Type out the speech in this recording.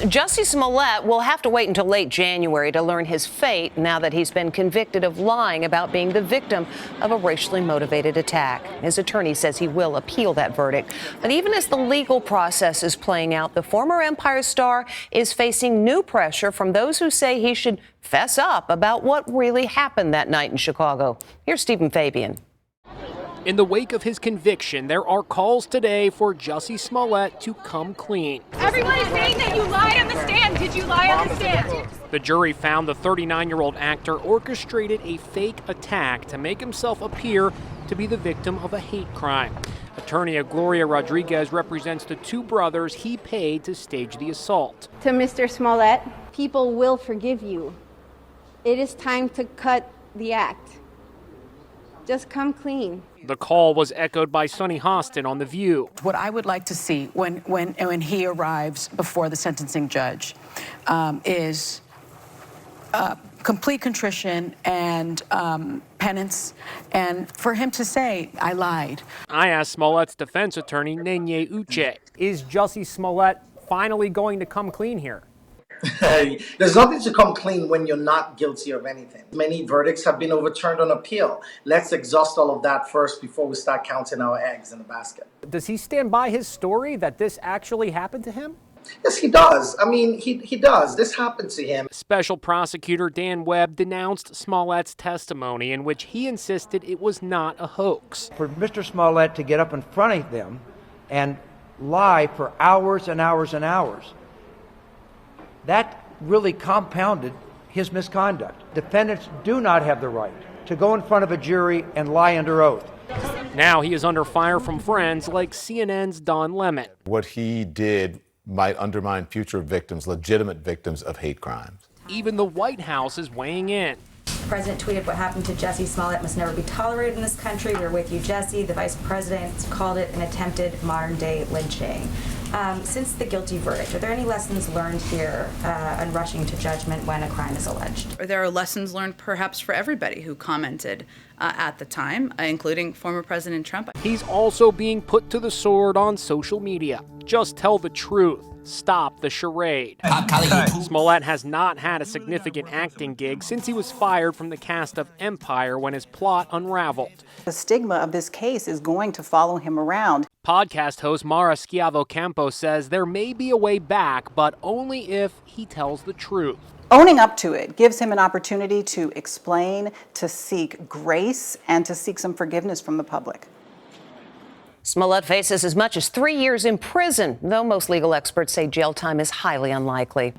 Jussie Smollett will have to wait until late January to learn his fate now that he's been convicted of lying about being the victim of a racially motivated attack. His attorney says he will appeal that verdict. But even as the legal process is playing out, the former Empire star is facing new pressure from those who say he should fess up about what really happened that night in Chicago. Here's Stephen Fabian. In the wake of his conviction, there are calls today for Jussie Smollett to come clean. Everyone is saying that you lied on the stand. Did you lie on the stand? The jury found the 39-year-old actor orchestrated a fake attack to make himself appear to be the victim of a hate crime. Attorney Gloria Rodriguez represents the two brothers he paid to stage the assault. To Mr. Smollett, people will forgive you. It is time to cut the act. Just come clean. The call was echoed by Sonny Hostin on The View. What I would like to see when he arrives before the sentencing judge is complete contrition and penance, and for him to say, I lied. I asked Smollett's defense attorney, Nenye Uche. Is Jussie Smollett finally going to come clean here? There's nothing to come clean when you're not guilty of anything. Many verdicts have been overturned on appeal. Let's exhaust all of that first before we start counting our eggs in the basket. Does he stand by his story that this actually happened to him? Yes, he does. I mean, he does. This happened to him. Special prosecutor Dan Webb denounced Smollett's testimony in which he insisted it was not a hoax. For Mr. Smollett to get up in front of them and lie for hours and hours and hours, that really compounded his misconduct. Defendants do not have the right to go in front of a jury and lie under oath. Now he is under fire from friends like CNN's Don Lemon. What he did might undermine future victims, legitimate victims of hate crimes. Even the White House is weighing in. The president tweeted, "What happened to Jussie Smollett must never be tolerated in this country. We're with you, Jussie." The vice president called it an attempted modern-day lynching. Since the guilty verdict, are there any lessons learned here on rushing to judgment when a crime is alleged? There are lessons learned perhaps for everybody who commented at the time, including former President Trump. He's also being put to the sword on social media. Just tell the truth. Stop the charade. Smollett has not had a significant acting gig since he was fired from the cast of Empire when his plot unraveled. The stigma of this case is going to follow him around. Podcast host Mara Schiavo-Campo says there may be a way back, but only if he tells the truth. Owning up to it gives him an opportunity to explain, to seek grace, and to seek some forgiveness from the public. Smollett faces as much as 3 years in prison, though most legal experts say jail time is highly unlikely.